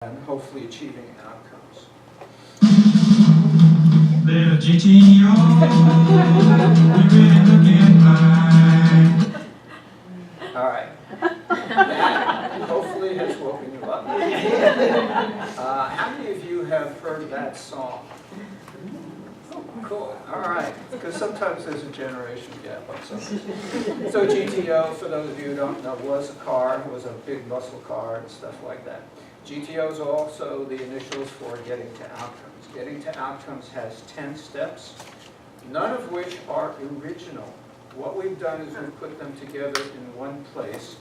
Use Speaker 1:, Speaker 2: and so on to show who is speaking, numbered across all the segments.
Speaker 1: and hopefully achieving outcomes.
Speaker 2: Little GTO, we've been looking fine.
Speaker 1: All right. That hopefully has woken you up. How many of you have heard that song? Oh, cool. All right. Because sometimes there's a generation gap on something. So GTO, for those of you who don't know, was a car, was a big muscle car and stuff like that. GTO is also the initials for getting to outcomes. Getting to outcomes has 10 steps, none of which are original. What we've done is we've put them together in one place,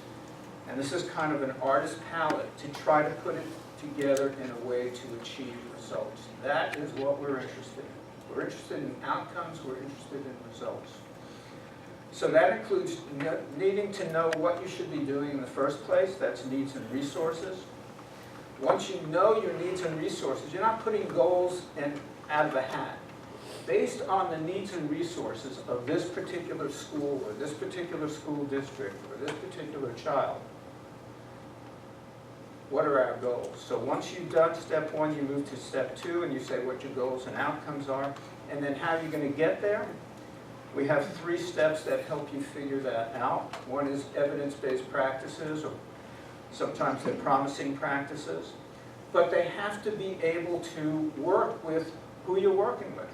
Speaker 1: and this is kind of an artist's palette to try to put it together in a way to achieve results. That is what we're interested in. We're interested in outcomes, we're interested in results. So that includes needing to know what you should be doing in the first place. That's needs and resources. Once you know your needs and resources, you're not putting goals out of a hat. Based on the needs and resources of this particular school or this particular school district or this particular child, what are our goals? So once you've done step one, you move to step two and you say what your goals and outcomes are, and then how you're going to get there. We have 3 steps that help you figure that out. One is evidence-based practices, or sometimes they're promising practices, but they have to be able to work with who you're working with.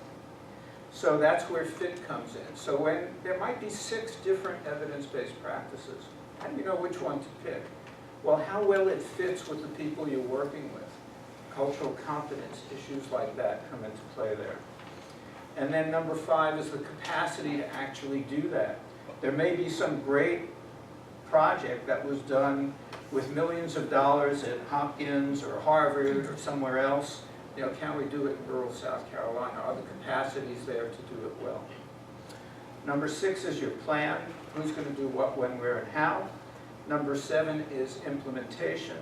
Speaker 1: So that's where fit comes in. So when there might be 6 different evidence-based practices, how do you know which one to pick? Well, how well it fits with the people you're working with. Cultural competence, issues like that come into play there. And then number 5 is the capacity to actually do that. There may be some great project that was done with millions of dollars at Hopkins or Harvard or somewhere else. You know, can we do it in rural South Carolina? Are the capacities there to do it well? Number 6 is your plan. Who's going to do what, when, where, and how? Number 7 is implementation.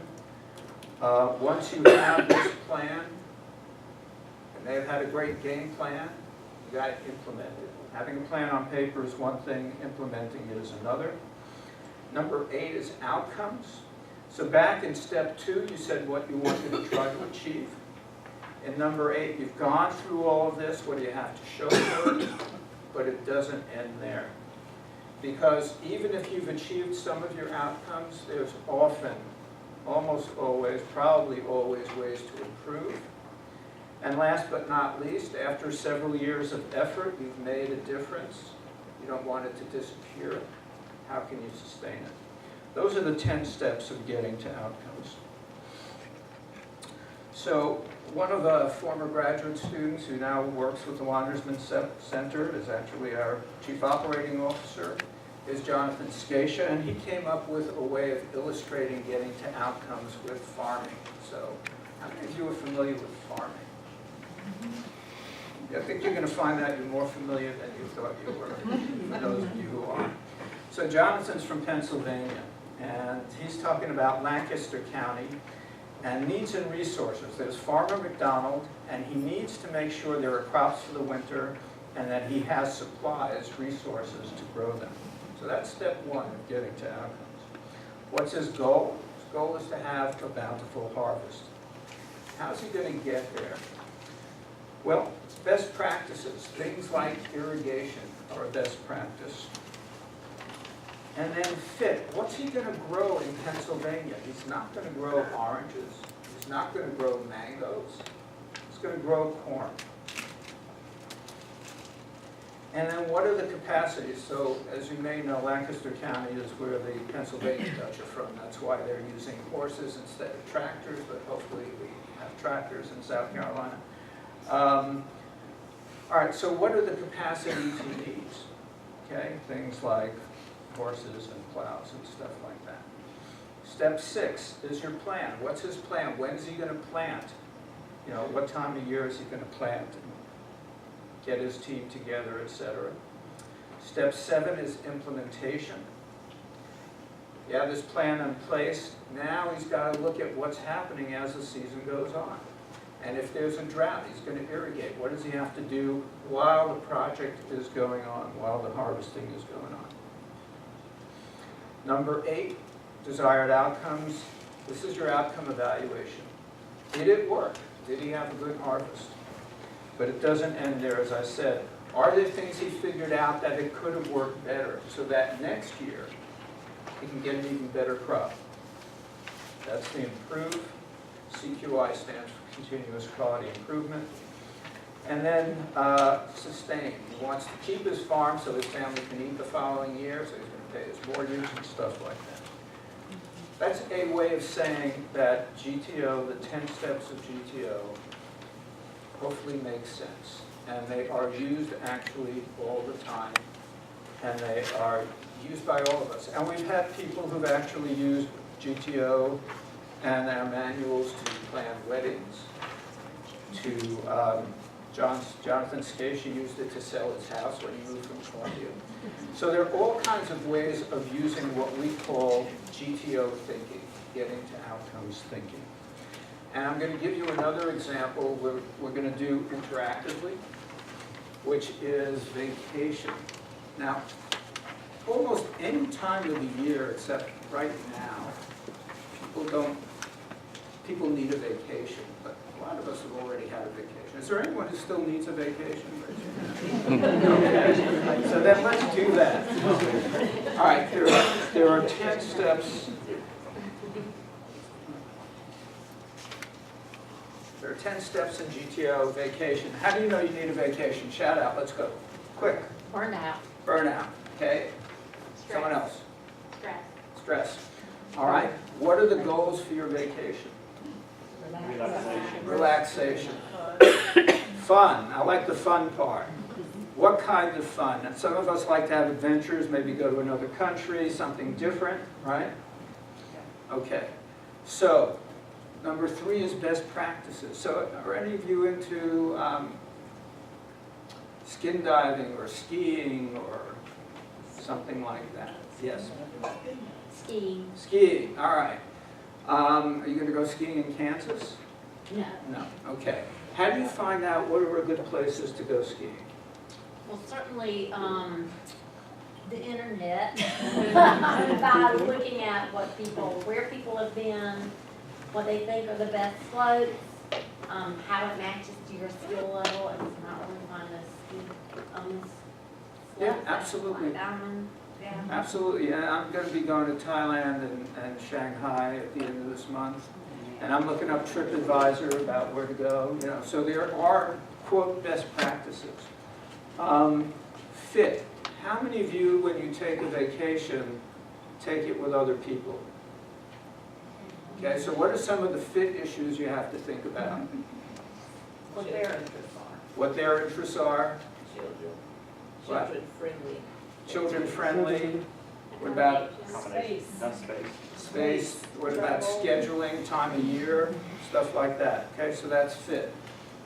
Speaker 1: Once you have this plan, and they've had a great game plan, you got to implement it. Having a plan on paper is one thing, implementing it is another. Number 8 is outcomes. So back in step 2, you said what you wanted to try to achieve. In number 8, you've gone through all of this, what do you have to show for it? But it doesn't end there. Because even if you've achieved some of your outcomes, there's often, almost always, probably always ways to improve. And last but not least, after several years of effort, you've made a difference. You don't want it to disappear. How can you sustain it? Those are the 10 steps of getting to outcomes. So one of the former graduate students who now works with the Wandersman Center is actually our Chief Operating Officer, is Jonathan Scatia, and he came up with a way of illustrating getting to outcomes with farming. So how many of you are familiar with farming? I think you're going to find that you're more familiar than you thought you were, for those of you who are. So Jonathan's from Pennsylvania, and he's talking about Lancaster County and needs and resources. There's Farmer McDonald, and he needs to make sure there are crops for the winter and that he has supplies, resources to grow them. So that's step 1 of getting to outcomes. What's his goal? His goal is to have a bountiful harvest. How's he going to get there? Well, best practices, things like irrigation are a best practice. And then fit. What's he going to grow in Pennsylvania? He's not going to grow oranges. He's not going to grow mangoes. He's going to grow corn. And then what are the capacities? So as you may know, Lancaster County is where the Pennsylvania Dutch are from. That's why they're using horses instead of tractors, but hopefully we have tractors in South Carolina. All right, so what are the capacities he needs? Okay, things like horses and plows and stuff like that. Step 6 is your plan. What's his plan? When is he going to plant? You know, what time of year is he going to plant? Get his team together, etc. Step 7 is implementation. You have this plan in place. Now he's got to look at what's happening as the season goes on. And if there's a drought, he's going to irrigate. What does he have to do while the project is going on, while the harvesting is going on? Number 8, desired outcomes. This is your outcome evaluation. Did it work? Did he have a good harvest? But it doesn't end there, as I said. Are there things he figured out that it could have worked better so that next year he can get an even better crop? That's the improve. CQI stands for continuous quality improvement. And then sustain. He wants to keep his farm so his family can eat the following year, so he's going to pay his mortgage and stuff like that. That's a way of saying that GTO, the 10 steps of GTO, hopefully make sense. And they are used actually all the time. And they are used by all of us. And we've had people who've actually used GTO and our manuals to plan weddings, to Jonathan Scacia used it to sell his house when he moved from Columbia. So there are all kinds of ways of using what we call GTO thinking, getting to outcomes thinking. And I'm going to give you another example we're going to do interactively, which is vacation. Now, almost any time of the year except right now, people need a vacation, but a lot of us have already had a vacation. Is there anyone who still needs a vacation? Okay. So then let's do that. All right, there are 10 steps. There are 10 steps in GTO vacation. How do you know you need a vacation? Shout out, let's go. Quick.
Speaker 3: Burnout.
Speaker 1: Burnout, okay?
Speaker 3: Stress.
Speaker 1: Someone else.
Speaker 3: Stress.
Speaker 1: Stress. All right, what are the goals for your vacation? Relaxation. Fun, I like the fun part. What kind of fun? And some of us like to have adventures, maybe go to another country, something different, right? Okay, so number 3 is best practices. So are any of you into skin diving or skiing or something like that? Yes?
Speaker 3: Skiing.
Speaker 1: Skiing, all right. Are you going to go skiing in Kansas?
Speaker 3: No.
Speaker 1: No, okay. How do you find out what are good places to go skiing?
Speaker 3: Well, certainly the internet, by looking at where people have been, what they think are the best slopes, how it matches to your skill level, and it's not only find a ski on this
Speaker 1: Yeah,
Speaker 3: slope,
Speaker 1: absolutely.
Speaker 3: like diamond, yeah.
Speaker 1: Absolutely, yeah, I'm going to be going to Thailand and Shanghai at the end of this month. And I'm looking up TripAdvisor about where to go, you know. So there are, quote, best practices. Fit. How many of you, when you take a vacation, take it with other people? Okay, so what are some of the fit issues you have to think about?
Speaker 3: What their interests are.
Speaker 1: What their interests are? What?
Speaker 4: Children friendly.
Speaker 1: Children friendly. What about
Speaker 3: Space.
Speaker 1: space? What about scheduling, time of year, stuff like that? Okay, so that's fit.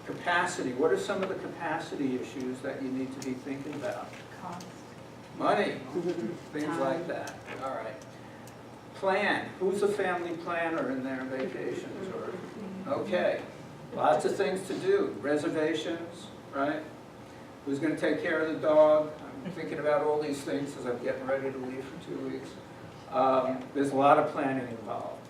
Speaker 1: Capacity. What are some of the capacity issues that you need to be thinking about?
Speaker 3: Cost.
Speaker 1: Money, things like that. All right. Plan. Who's a family planner in their vacations? Or okay, lots of things to do. Reservations, right? Who's going to take care of the dog? I'm thinking about all these things as I'm getting ready to leave for 2 weeks. There's a lot of planning involved.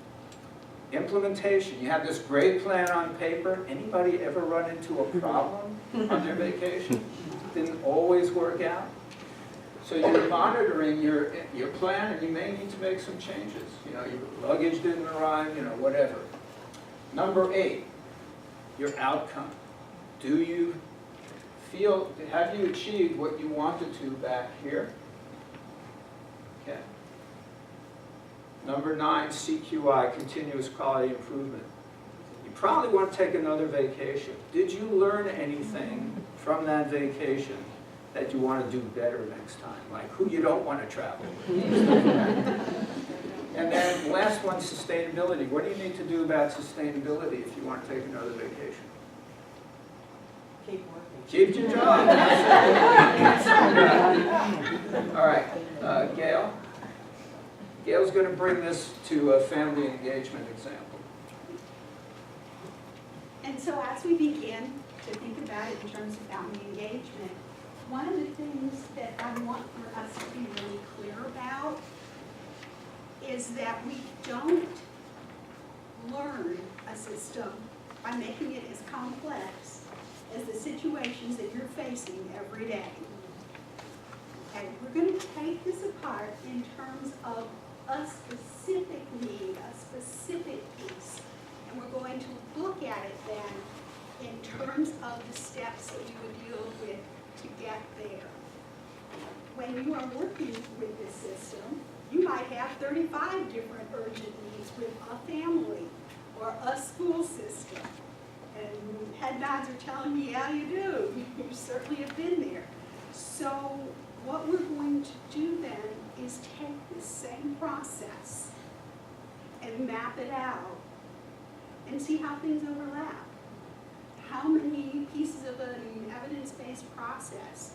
Speaker 1: Implementation. You have this great plan on paper. Anybody ever run into a problem on their vacation? Didn't always work out. So you're monitoring your plan, and you may need to make some changes. You know, your luggage didn't arrive, you know, whatever. Number 8, your outcome. Do you feel, have you achieved what you wanted to back here? Okay. Number 9, CQI, continuous quality improvement. You probably want to take another vacation. Did you learn anything from that vacation that you want to do better next time? Like who you don't want to travel with? And then last one, sustainability. What do you need to do about sustainability if you want to take another vacation?
Speaker 4: Keep working.
Speaker 1: Keep your job. All right, Gail. Gail's going to bring this to a family engagement example.
Speaker 5: And so as we begin to think about it in terms of family engagement, one of the things that I want for us to be really clear about is that we don't learn a system by making it as complex as the situations that you're facing every day. Okay, we're going to take this apart in terms of a specific need, a specific piece. And we're going to look at it then in terms of the steps that you would deal with to get there. When you are working with this system, you might have 35 different urgent needs with a family or a school system. And head nods are telling me, yeah, you do. You certainly have been there. So what we're going to do then is take this same process and map it out and see how things overlap. How many pieces of an evidence-based process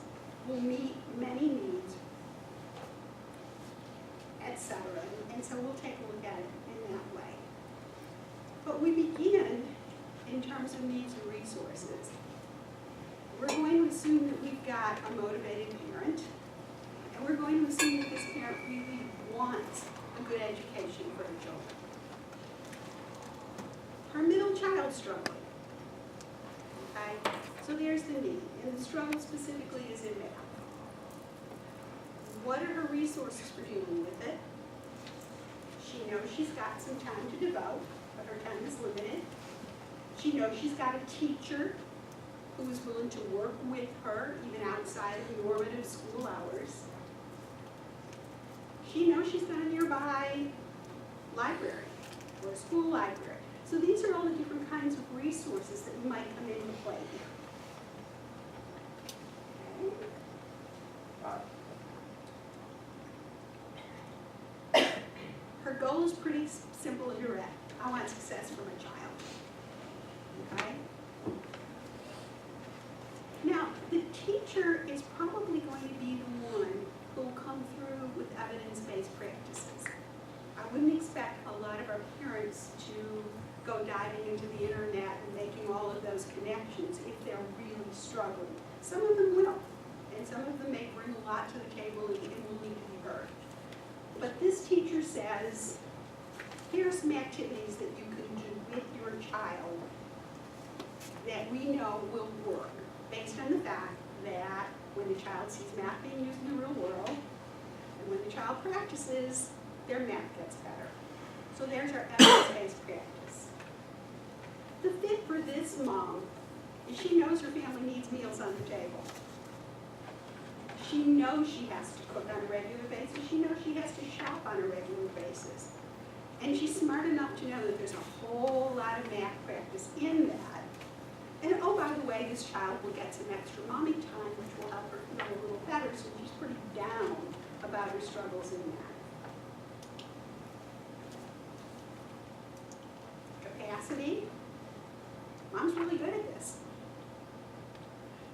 Speaker 5: will meet many needs, etc. And so we'll take a look at it in that way. But we begin in terms of needs and resources. We're going to assume that we've got a motivated parent, and we're going to assume that this parent really wants a good education for her children. Her middle child's struggling. Okay? So there's the need, and the struggle specifically is in math. What are her resources for dealing with it? She knows she's got some time to devote, but her time is limited. She knows she's got a teacher who is willing to work with her even outside of normative school hours. She knows she's got a nearby library or a school library. So these are all the different kinds of resources that might come into play here. Okay. Her goal is pretty simple and direct. I want success for my child. Okay? Now, the teacher is probably going to be the one who will come through with evidence-based practices. I wouldn't expect a lot of our parents to go diving into the internet and making all of those connections if they're really struggling. Some of them will, and some of them may bring a lot to the table and will need to be heard. But this teacher says, here are some activities that you can do with your child that we know will work, based on the fact that when the child sees math being used in the real world, and when the child practices, their math gets better. So there's our evidence-based practice. The fit for this mom is she knows her family needs meals on the table. She knows she has to cook on a regular basis. She knows she has to shop on a regular basis. And she's smart enough to know that there's a whole lot of math practice in that. And oh, by the way, this child will get some extra mommy time, which will help her feel a little better, so she's pretty down about her struggles in that. Capacity. Mom's really good at this.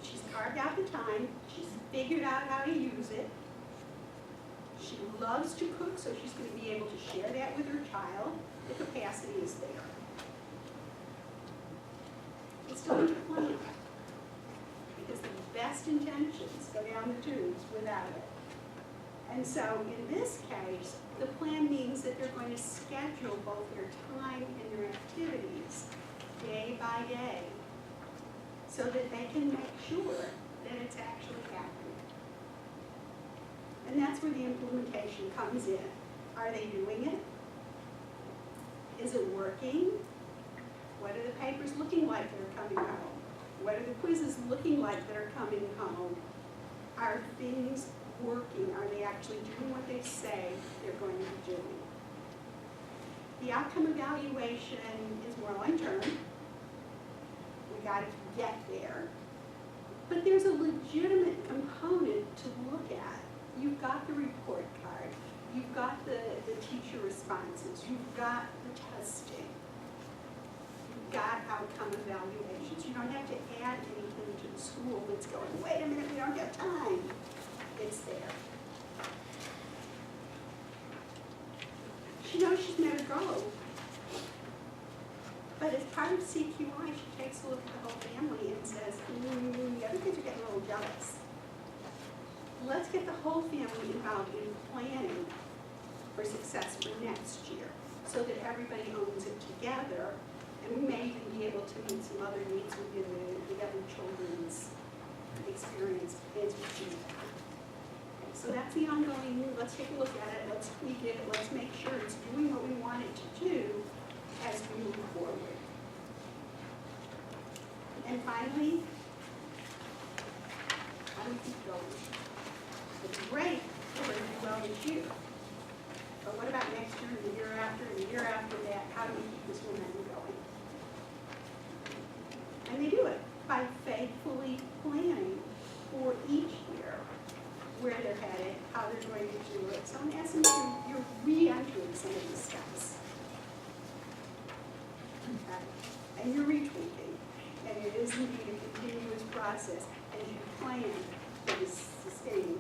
Speaker 5: She's carved out the time. She's figured out how to use it. She loves to cook, so she's going to be able to share that with her child. The capacity is there. It's still a plan, because the best intentions go down the tubes without it. And so in this case, the plan means that they're going to schedule both their time and their activities day by day so that they can make sure that it's actually happening. And that's where the implementation comes in. Are they doing it? Is it working? What are the papers looking like that are coming home? What are the quizzes looking like that are coming home? Are things working? Are they actually doing what they say they're going to be doing? The outcome evaluation is more long-term. We got to get there. But there's a legitimate component to look at. You've got the report card. You've got the teacher responses. You've got the testing. You've got outcome evaluations. You don't have to add anything to the school that's going, wait a minute, we don't have time. It's there. She knows she's met her goal. But as part of CQI, she takes a look at the whole family and says, the other kids are getting a little jealous. Let's get the whole family involved in planning for success for next year so that everybody owns it together, and we may even be able to meet that's the ongoing, let's take a look at it, let's tweak it, let's make sure it's doing what we want it to do as we move forward. And finally, how do we keep going? It's great that we're going to do well this year. But what about next year and the year after and the year after that? How do we keep this momentum going? And they do it by faithfully planning for each year where they're headed, how they're going to do it. So in essence, you're re-entering some of these steps. Okay? And you're retweaking. And it is indeed a continuous process as you plan for the sustaining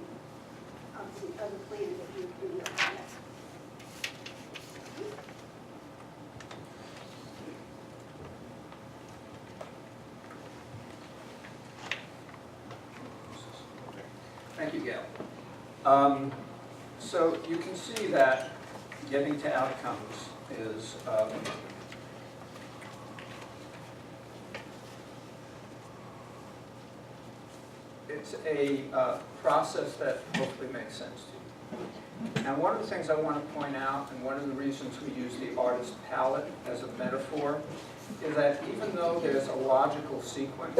Speaker 5: of the plan that you've been looking at.
Speaker 1: Thank you, Gail. So you can see that getting to outcomes is it's a process that hopefully makes sense to you. Now, one of the things I want to point out, and one of the reasons we use the artist palette as a metaphor, is that even though there's a logical sequence,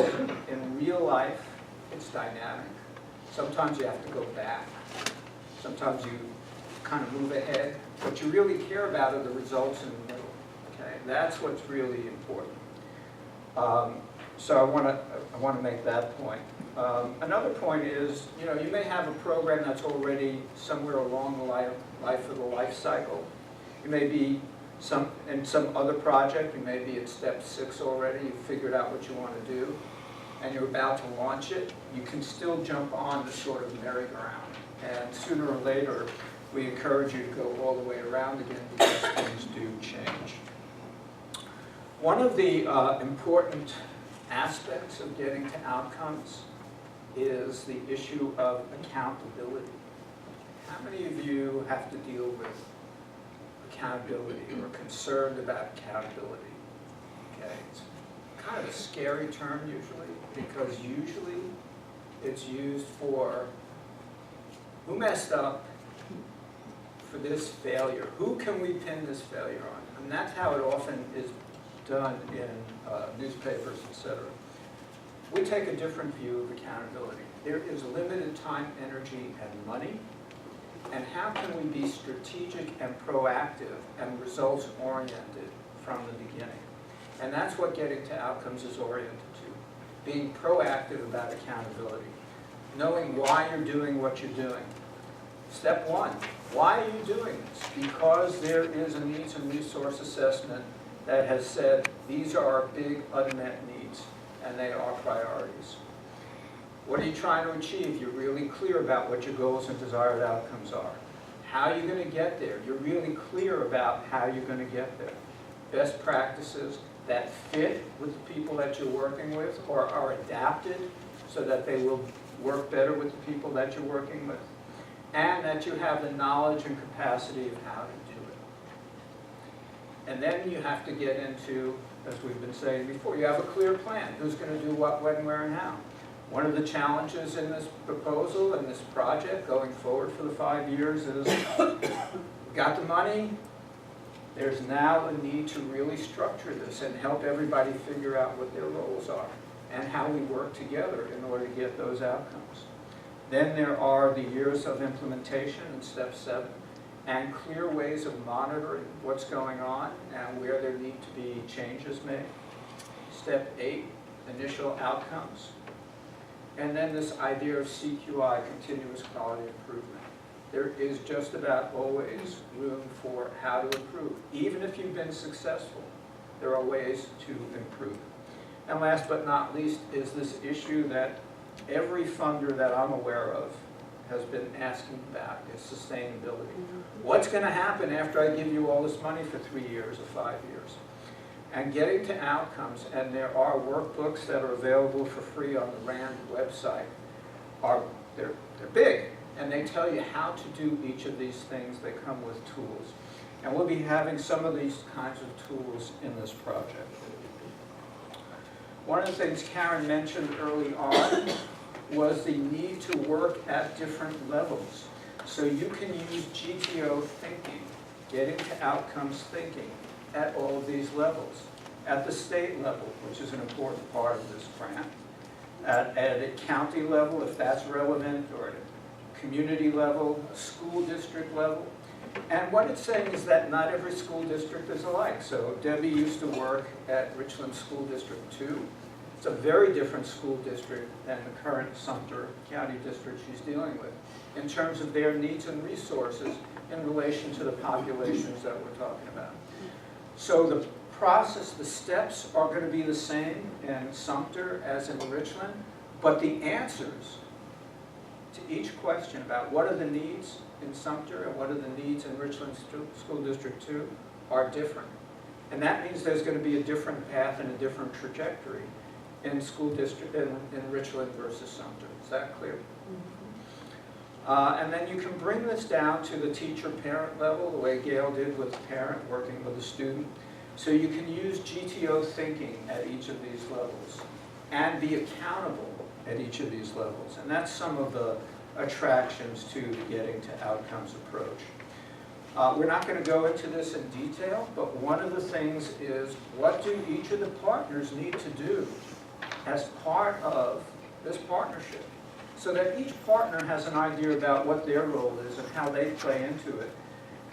Speaker 1: in real life, it's dynamic. Sometimes you have to go back. Sometimes you kind of move ahead. What you really care about are the results in the middle. Okay, that's what's really important. So I want to make that point. Another point is, you may have a program that's already somewhere along the life of the life cycle. You may be in some other project. You may be at step 6 already. You've figured out what you want to do, and you're about to launch it. You can still jump on the sort of merry-go-round. And sooner or later, we encourage you to go all the way around again because things do change. One of the important aspects of getting to outcomes is the issue of accountability. How many of you have to deal with accountability or concerned about accountability? Okay, it's kind of a scary term usually, because usually it's used for who messed up for this failure? Who can we pin this failure on? And that's how it often is done in newspapers, etc. We take a different view of accountability. There is limited time, energy, and money. And how can we be strategic and proactive and results-oriented from the beginning? And that's what getting to outcomes is oriented to. Being proactive about accountability. Knowing why you're doing what you're doing. Step 1, why are you doing this? Because there is a needs and resource assessment that has said these are our big unmet needs and they are priorities. What are you trying to achieve? You're really clear about what your goals and desired outcomes are. How are you going to get there? You're really clear about how you're going to get there. Best practices that fit with the people that you're working with or are adapted so that they will work better with the people that you're working with, and that you have the knowledge and capacity of how to do it. And then you have to get into, as we've been saying before, you have a clear plan. Who's going to do what, when, where, and how? One of the challenges in this proposal and this project going forward for the 5 years is we've got the money. There's now a need to really structure this and help everybody figure out what their roles are and how we work together in order to get those outcomes. Then there are the years of implementation in step 7 and clear ways of monitoring what's going on and where there need to be changes made. Step 8, initial outcomes. And then this idea of CQI, continuous quality improvement. There is just about always room for how to improve. Even if you've been successful, there are ways to improve. And last but not least is this issue that every funder that I'm aware of has been asking about, is sustainability. What's going to happen after I give you all this money for 3 years or 5 years? And getting to outcomes, and there are workbooks that are available for free on the RAND website. They're big, and they tell you how to do each of these things. They come with tools. And we'll be having some of these kinds of tools in this project. One of the things Karen mentioned early on was the need to work at different levels. So you can use GTO thinking, getting to outcomes thinking, at all of these levels. At the state level, which is an important part of this grant, at a county level, if that's relevant, or at a community level, a school district level. And what it's saying is that not every school district is alike. So Debbie used to work at Richland School District 2. It's a very different school district than the current Sumter County district she's dealing with in terms of their needs and resources in relation to the populations that we're talking about. So the process, the steps are going to be the same in Sumter as in Richland, but the answers to each question about what are the needs in Sumter and what are the needs in Richland School District 2 are different. And that means there's going to be a different path and a different trajectory in school district in Richland versus Sumter. Is that clear? And then you can bring this down to the teacher-parent level, the way Gail did with the parent working with a student. So you can use GTO thinking at each of these levels and be accountable at each of these levels. And that's some of the attractions to the getting to outcomes approach. We're not going to go into this in detail, but one of the things is what do each of the partners need to do as part of this partnership so that each partner has an idea about what their role is and how they play into it,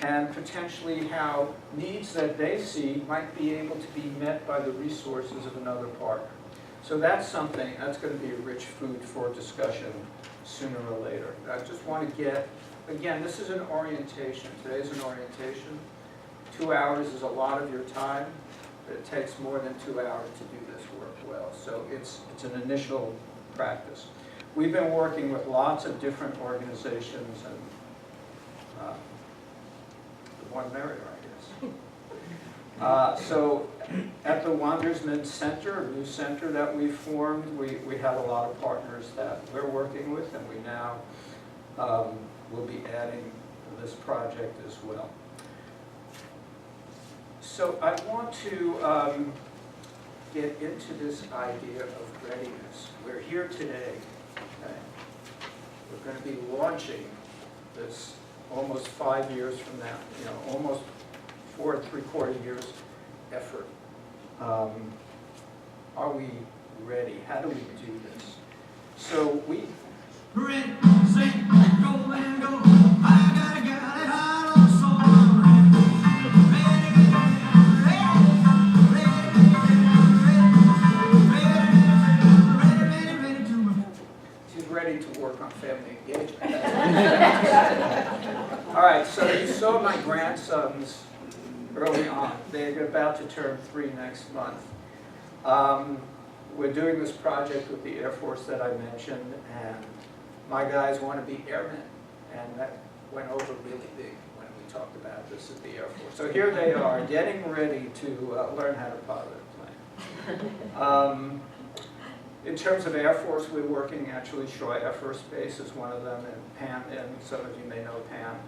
Speaker 1: and potentially how needs that they see might be able to be met by the resources of another partner. So that's something that's going to be a rich food for discussion sooner or later. I just want to get, again, this is an orientation. Today's an orientation. 2 hours is a lot of your time, but it takes more than 2 hours to do this work well. So it's an initial practice. We've been working with lots of different organizations, and the one merrier, I guess. So at the Wandersman Center, a new center that we formed, we have a lot of partners that we're working with, and we now will be adding this project as well. So I want to get into this idea of readiness. We're here today. Okay? We're going to be launching this almost 5 years from now, almost 4 3/4 years effort. Are we ready? How do we do this? So we
Speaker 2: Ready, set, go, man, go. I gotta get it out on soul. Ready to.
Speaker 1: She's ready to work on family engagement. All right, so you saw my grandsons early on. They're about to turn 3 next month. We're doing this project with the Air Force that I mentioned, and my guys want to be airmen, and that went over really big when we talked about this at the Air Force. So here they are, getting ready to learn how to pilot a plane. In terms of Air Force, we're working, actually, Troy Air Force Base is one of them, and Pam, and some of you may know Pam.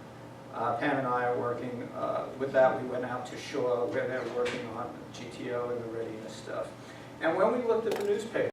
Speaker 1: Pam and I are working with that. We went out to Shaw, where they're working on GTO and the readiness stuff. And when we looked at the newspaper,